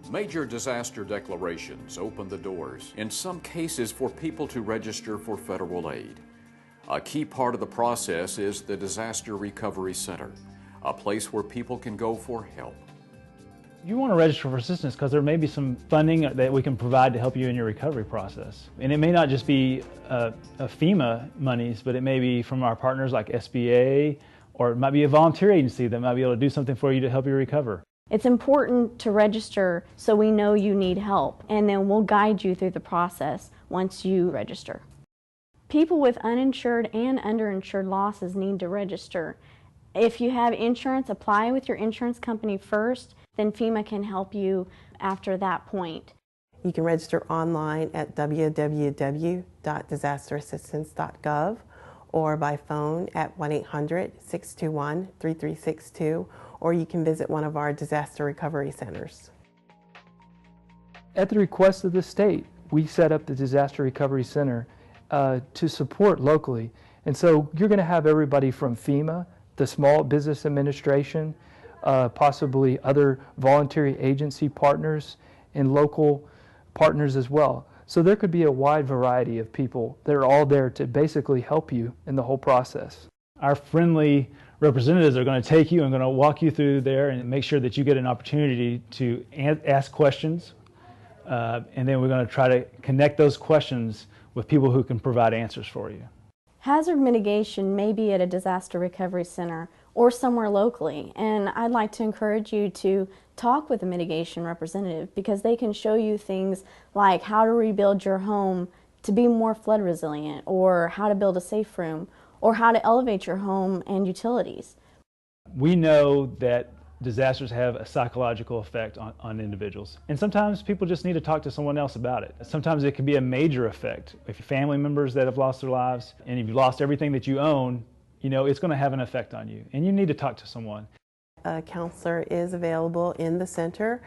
Major disaster declarations open the doors, in some cases, for people to register for federal aid. A key part of the process is the Disaster Recovery Center, a place where people can go for help. You want to register for assistance because there may be some funding that we can provide to help you in your recovery process. And it may not just be FEMA monies, but it may be from our partners like SBA, or it might be a volunteer agency that might be able to do something for you to help you recover. It's important to register so we know you need help, and then we'll guide you through the process once you register. People with uninsured and underinsured losses need to register. If you have insurance, apply with your insurance company first, then FEMA can help you after that point. You can register online at www.disasterassistance.gov or by phone at 1-800-621-3362, or you can visit one of our disaster recovery centers. At the request of the state, we set up the Disaster Recovery Center to support locally. And so you're going to have everybody from FEMA, the Small Business Administration, possibly other voluntary agency partners and local partners as well. So there could be a wide variety of people that are all there to basically help you in the whole process. Our friendly representatives are going to take you and going to walk you through there and make sure that you get an opportunity to ask questions. And then we're going to try to connect those questions with people who can provide answers for you. Hazard mitigation may be at a disaster recovery center or somewhere locally, and I'd like to encourage you to talk with a mitigation representative because they can show you things like how to rebuild your home to be more flood resilient, or how to build a safe room, or how to elevate your home and utilities. We know that disasters have a psychological effect on individuals, and sometimes people just need to talk to someone else about it. Sometimes it can be a major effect. If family members that have lost their lives, and if you've lost everything that you own, you know it's going to have an effect on you, and you need to talk to someone. A counselor is available in the center.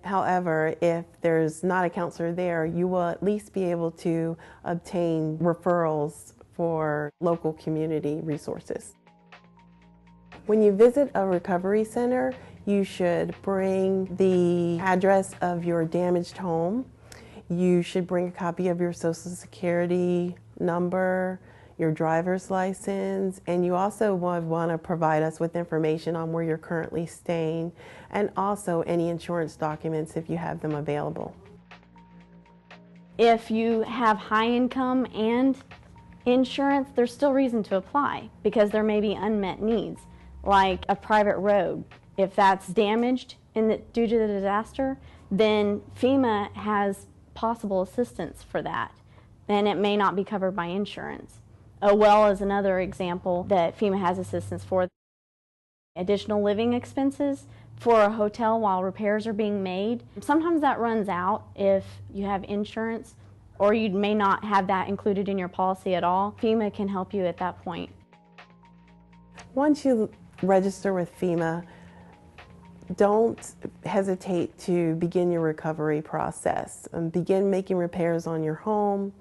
However, if there's not a counselor there, you will at least be able to obtain referrals for local community resources. When you visit a recovery center, you should bring the address of your damaged home. You should bring a copy of your Social Security number, your driver's license, and you also want to provide us with information on where you're currently staying, and also any insurance documents if you have them available. If you have high income and insurance, there's still reason to apply because there may be unmet needs, like a private road. If that's damaged due to the disaster, then FEMA has possible assistance for that, and it may not be covered by insurance. A well is another example that FEMA has assistance for. Additional living expenses for a hotel while repairs are being made. Sometimes that runs out if you have insurance, or you may not have that included in your policy at all. FEMA can help you at that point. Once you register with FEMA, don't hesitate to begin your recovery process. Begin making repairs on your home.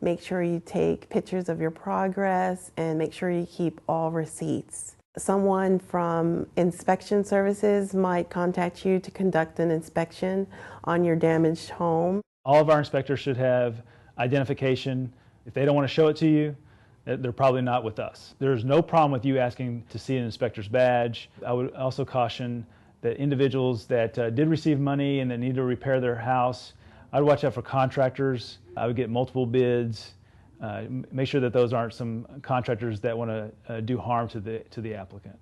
Make sure you take pictures of your progress, and make sure you keep all receipts. Someone from inspection services might contact you to conduct an inspection on your damaged home. All of our inspectors should have identification. If they don't want to show it to you, they're probably not with us. There's no problem with you asking to see an inspector's badge. I would also caution that individuals that did receive money and that need to repair their house, I'd watch out for contractors. I would get multiple bids. Make sure that those aren't some contractors that want to do harm to the applicant.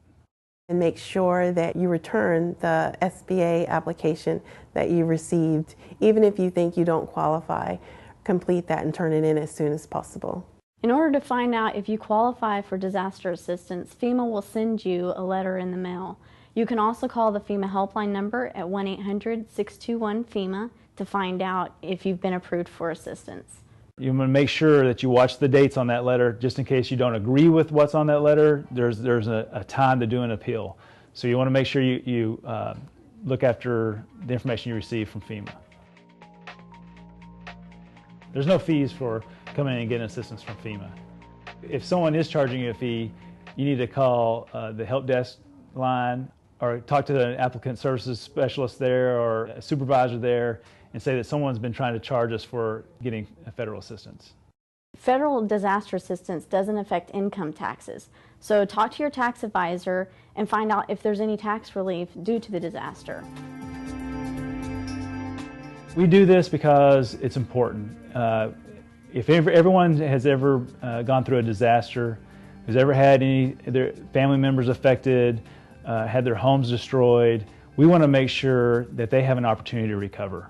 And make sure that you return the SBA application that you received. Even if you think you don't qualify, complete that and turn it in as soon as possible. In order to find out if you qualify for disaster assistance, FEMA will send you a letter in the mail. You can also call the FEMA helpline number at 1-800-621-FEMA to find out if you've been approved for assistance. You want to make sure that you watch the dates on that letter, just in case you don't agree with what's on that letter. There's a time to do an appeal. So you want to make sure you look after the information you receive from FEMA. There's no fees for coming in and getting assistance from FEMA. If someone is charging you a fee, you need to call the help desk line or talk to an applicant services specialist there or a supervisor there and say that someone's been trying to charge us for getting federal assistance. Federal disaster assistance doesn't affect income taxes. So talk to your tax advisor and find out if there's any tax relief due to the disaster. We do this because it's important. If everyone has ever gone through a disaster, who's ever had any their family members affected, had their homes destroyed, we want to make sure that they have an opportunity to recover.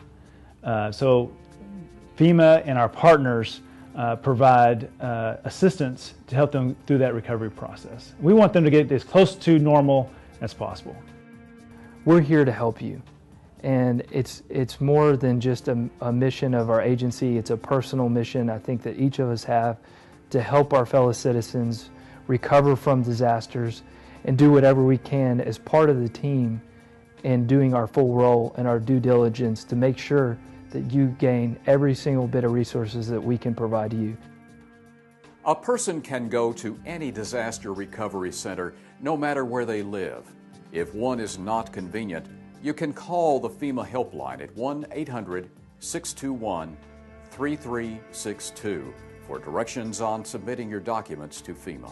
So FEMA and our partners provide assistance to help them through that recovery process. We want them to get as close to normal as possible. We're here to help you. And it's more than just a mission of our agency. It's a personal mission I think that each of us have to help our fellow citizens recover from disasters and do whatever we can as part of the team in doing our full role and our due diligence to make sure that you gain every single bit of resources that we can provide you. A person can go to any disaster recovery center no matter where they live. If one is not convenient, you can call the FEMA helpline at 1-800-621-3362 for directions on submitting your documents to FEMA.